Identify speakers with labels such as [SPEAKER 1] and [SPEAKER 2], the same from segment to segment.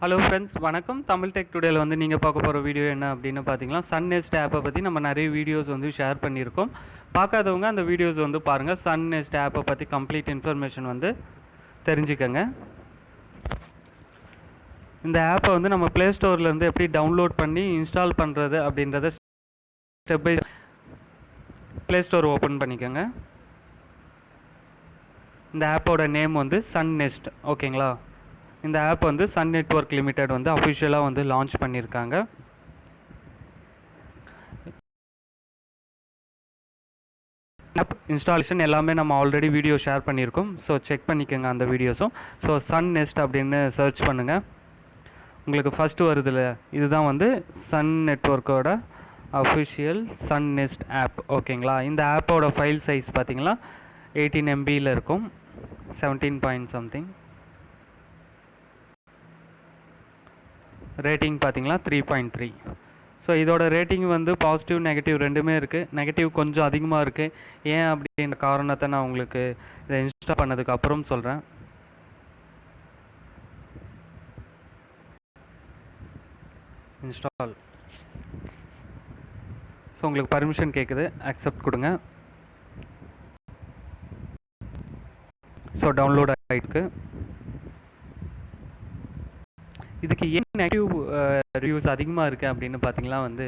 [SPEAKER 1] Hello friends, வணக்கம். Tamil tech டுடேல வந்து நீங்கள் பார்க்க போகிற வீடியோ என்ன அப்படின்னு பார்த்தீங்கன்னா, சன் நெஸ்ட் ஆப்பை பற்றி நம்ம நிறைய வீடியோஸ் வந்து ஷேர் பண்ணியிருக்கோம். பார்க்காதவங்க அந்த வீடியோஸ் வந்து பாருங்கள். சன் நெஸ்ட் ஆப்பை பற்றி கம்ப்ளீட் இன்ஃபர்மேஷன் வந்து தெரிஞ்சுக்கங்க. இந்த ஆப்பை வந்து நம்ம ப்ளே ஸ்டோர்லேருந்து எப்படி டவுன்லோட் பண்ணி இன்ஸ்டால் பண்ணுறது அப்படின்றத step by play store open பண்ணிக்கோங்க. இந்த ஆப்போட நேம் வந்து சன் நெஸ்ட், ஓகேங்களா? இந்த ஆப் வந்து சன் நெட்வொர்க் லிமிடெட் வந்து அஃபிஷியலாக வந்து லான்ச் பண்ணியிருக்காங்க. ஆப் இன்ஸ்டாலேஷன் எல்லாமே நம்ம ஆல்ரெடி வீடியோ ஷேர் பண்ணியிருக்கோம். ஸோ செக் பண்ணிக்கோங்க அந்த வீடியோஸும். ஸோ சன் நெஸ்ட் அப்படின்னு சர்ச் பண்ணுங்கள். உங்களுக்கு ஃபஸ்ட்டு வருதுல்ல, இதுதான் வந்து சன் நெட்வொர்க்கோட அஃபிஷியல் சன் நெஸ்ட் ஆப், ஓகேங்களா? இந்த ஆப்போட ஃபைல் சைஸ் பார்த்தீங்கன்னா 18 MBயில் இருக்கும், 17 பாயிண்ட் சம்திங். ரேட்டிங் பார்த்தீங்கன்னா 3.3. ஸோ இதோட ரேட்டிங் வந்து பாசிட்டிவ் நெகட்டிவ் ரெண்டுமே இருக்குது. நெகட்டிவ் கொஞ்சம் அதிகமாக இருக்குது. ஏன் அப்படின்ற காரணத்தை நான் உங்களுக்கு இதை இன்ஸ்டால் பண்ணதுக்கு அப்புறம் சொல்கிறேன். இன்ஸ்டால். ஸோ உங்களுக்கு பர்மிஷன் கேட்குது, அக்செப்ட் கொடுங்க. ஸோ டவுன்லோட் ஆகிருக்கு. இதுக்கு ஏன் நெகட்டிவ் ரிவ்யூஸ் அதிகமாக இருக்குது அப்படின்னு பார்த்தீங்கன்னா வந்து,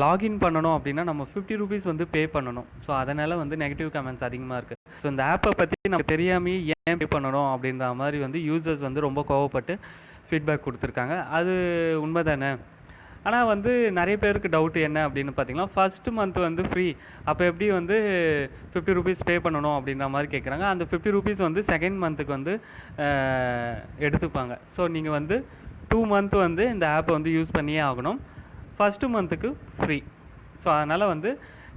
[SPEAKER 1] லாகின் பண்ணணும் அப்படின்னா நம்ம 50 ரூபீஸ் வந்து பே பண்ணணும். ஸோ அதனால் வந்து நெகட்டிவ் கமெண்ட்ஸ் அதிகமாக இருக்குது. ஸோ இந்த ஆப்பை பற்றி நமக்கு தெரியாமல் ஏன் பே பண்ணணும் அப்படின்ற மாதிரி வந்து யூசர்ஸ் வந்து ரொம்ப கோவப்பட்டு ஃபீட்பேக் கொடுத்துருக்காங்க. அது உண்மை தானே. ஆனால் வந்து நிறைய பேருக்கு டவுட் என்ன அப்படின்னு பார்த்தீங்கன்னா, ஃபஸ்ட்டு மந்த் வந்து ஃப்ரீ, அப்போ எப்படி வந்து 50 ரூபீஸ் பே பண்ணணும் அப்படின்ற மாதிரி கேட்குறாங்க. அந்த 50 ரூபீஸ் வந்து செகண்ட் மந்த்துக்கு வந்து எடுத்துப்பாங்க. ஸோ நீங்கள் வந்து 2 மந்த் வந்து இந்த ஆப்பை வந்து யூஸ் பண்ணியே ஆகணும். ஃபஸ்ட்டு மந்த்துக்கு ஃப்ரீ. ஸோ அதனால் வந்து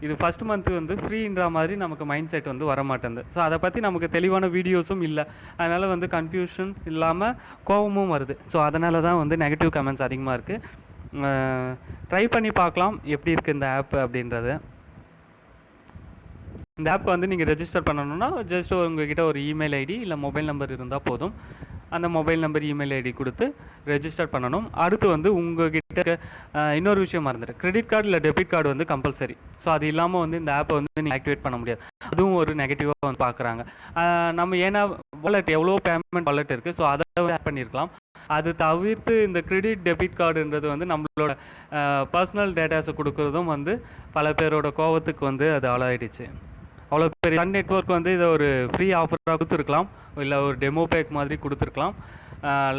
[SPEAKER 1] இது ஃபஸ்ட் மந்த்து வந்து ஃப்ரீன்ற மாதிரி நமக்கு மைண்ட் செட் வந்து வரமாட்டேங்குது. ஸோ அதை பற்றி நமக்கு தெளிவான வீடியோஸும் இல்லை. அதனால் வந்து கன்ஃபியூஷன் இல்லாமல் கோபமும் வருது. ஸோ அதனால தான் வந்து நெகட்டிவ் கமெண்ட்ஸ் அதிகமாக இருக்குது. ட்ரை பண்ணி பார்க்கலாம் எப்படி இருக்குது இந்த ஆப் அப்படின்றது. இந்த ஆப் வந்து நீங்கள் ரெஜிஸ்டர் பண்ணணுன்னா ஜஸ்ட் உங்ககிட்ட ஒரு இமெயில் ஐடி இல்லை மொபைல் நம்பர் இருந்தால் போதும். அந்த மொபைல் நம்பர் இமெயில் ஐடி கொடுத்து ரெஜிஸ்டர் பண்ணணும். அடுத்து வந்து உங்ககிட்ட இன்னொரு விஷயம் மறந்துட்டு, கிரெடிட் கார்டு இல்லை டெபிட் கார்டு வந்து கம்பல்சரி. ஸோ அது இல்லாமல் வந்து இந்த ஆப்பை வந்து நீங்கள் ஆக்டிவேட் பண்ண முடியாது. அதுவும் ஒரு நெகட்டிவாக வந்து பார்க்குறாங்க. நம்ம ஏன்னா வாலெட் எவ்வளோ பேமெண்ட் வாலெட் இருக்குது, ஸோ அதை ஆட் பண்ணியிருக்கலாம். அது தவிர்த்து இந்த கிரெடிட் டெபிட் கார்டுன்றது வந்து நம்மளோட பர்சனல் டேட்டாஸை கொடுக்குறதும் வந்து பல பேரோட கோவத்துக்கு வந்து அது ஆளாயிடுச்சு. அவ்வளோ பெரிய சன் நெட்வொர்க் வந்து இதை ஒரு ஃப்ரீ ஆஃபராக கொடுத்துருக்கலாம், இல்லை ஒரு டெமோ பேக் மாதிரி கொடுத்துருக்கலாம்.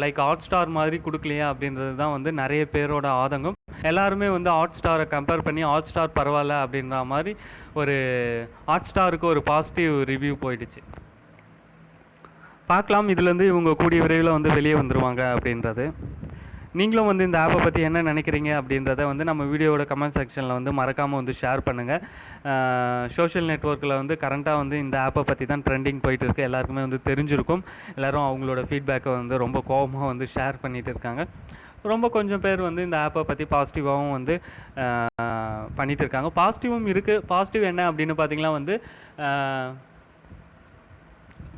[SPEAKER 1] லைக் ஹாட் ஸ்டார் மாதிரி கொடுக்கலையா அப்படின்றது தான் வந்து நிறைய பேரோட ஆதங்கம். எல்லாருமே வந்து ஹாட் ஸ்டாரை கம்பேர் பண்ணி ஹாட் ஸ்டார் பரவாயில்ல அப்படின்ற மாதிரி ஒரு ஹாட் ஸ்டாருக்கு ஒரு பாசிட்டிவ் ரிவ்யூ போயிடுச்சு. பார்க்கலாம் இதுலேருந்து இவங்க கூடிய விரைவில் வந்து வெளியே வந்துடுவாங்க அப்படின்றது. நீங்களும் வந்து இந்த ஆப்பை பற்றி என்ன நினைக்கிறீங்க அப்படின்றத வந்து நம்ம வீடியோவோட கமெண்ட் செக்ஷனில் வந்து மறக்காமல் வந்து ஷேர் பண்ணுங்கள். சோஷியல் நெட்வொர்க்கில் வந்து கரண்ட்டாக வந்து இந்த ஆப்பை பற்றி தான் ட்ரெண்டிங் போயிட்டு இருக்குது. எல்லாருக்குமே வந்து தெரிஞ்சிருக்கும். எல்லோரும் அவங்களோட ஃபீட்பேக்கை வந்து ரொம்ப கோபமாக வந்து ஷேர் பண்ணிகிட்டு இருக்காங்க. ரொம்ப கொஞ்சம் பேர் வந்து இந்த ஆப்பை பற்றி பாசிட்டிவாகவும் வந்து பண்ணிகிட்டு இருக்காங்க. பாசிட்டிவும் இருக்குது. பாசிட்டிவ் என்ன அப்படின்னு பார்த்தீங்கன்னா வந்து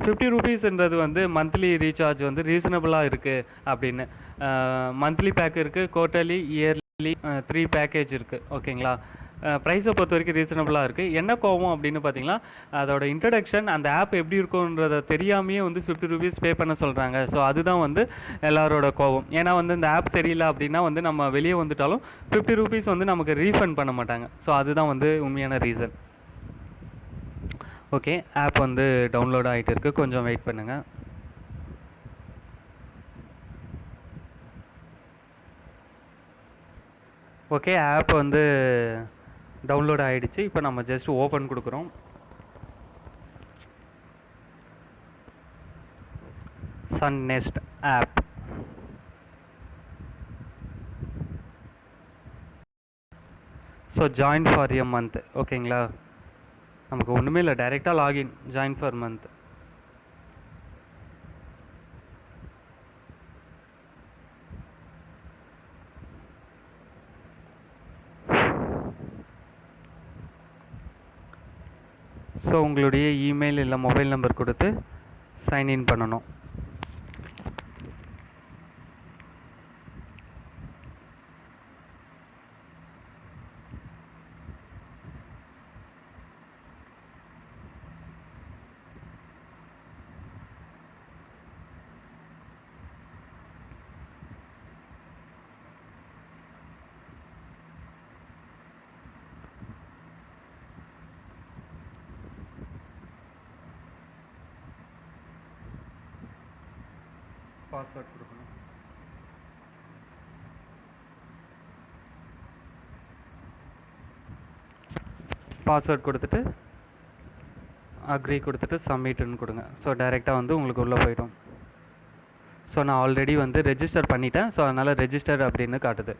[SPEAKER 1] 50 ரூபீஸ்ன்றது வந்து மந்த்லி ரீசார்ஜ் வந்து ரீசனபிளாக இருக்குது அப்படின்னு. மந்த்லி பேக் இருக்குது, குவார்ட்டர்லி, இயர்லி 3 பேக்கேஜ் இருக்குது, ஓகேங்களா? ப்ரைஸை பொறுத்த வரைக்கும் ரீசனபிளாக இருக்குது. என்ன கோவம் அப்படின்னு பார்த்தீங்கன்னா, அதோட இன்ட்ரடக்ஷன் அந்த ஆப் எப்படி இருக்குன்றதை தெரியாமையே வந்து 50 ரூபீஸ் பே பண்ண சொல்கிறாங்க. ஸோ அதுதான் வந்து எல்லாரோட கோவம். ஏன்னா வந்து இந்த ஆப் சரியில்லை அப்படின்னா வந்து நம்ம வெளியே வந்துட்டாலும் 50 ரூபீஸ் வந்து நமக்கு ரீஃபண்ட் பண்ண மாட்டாங்க. ஸோ அதுதான் வந்து உண்மையான ரீசன். ஓகே, ஆப் வந்து டவுன்லோட் ஆகிட்டு இருக்குது, கொஞ்சம் வெயிட் பண்ணுங்கள். ஓகே, ஆப் வந்து டவுன்லோட் ஆகிடுச்சு. இப்போ நம்ம ஜஸ்ட் ஓப்பன் கொடுக்குறோம். Sun next app. So join for a month, ஓகேங்களா? நமக்கு ஒன்றுமே இல்லை, டைரெக்டாக login, join for month. So உங்களுடைய இமெயில் இல்லை மொபைல் நம்பர் கொடுத்து சைன்இன் பண்ணணும். பாஸ்வேர்ட் கொடுக்கணும். பாஸ்வேர்ட் கொடுத்துட்டு அக்ரி கொடுத்துட்டு சப்மிட்னு கொடுங்க. ஸோ டைரெக்டாக வந்து உங்களுக்கு உள்ளே போயிடும். ஸோ நான் ஆல்ரெடி வந்து ரெஜிஸ்டர் பண்ணிட்டேன். ஸோ அதனால் ரெஜிஸ்டர் அப்படின்னு காட்டுது.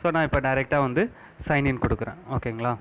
[SPEAKER 1] ஸோ நான் இப்போ டைரெக்டாக வந்து சைன்இன் கொடுக்குறேன். ஓகேங்களா?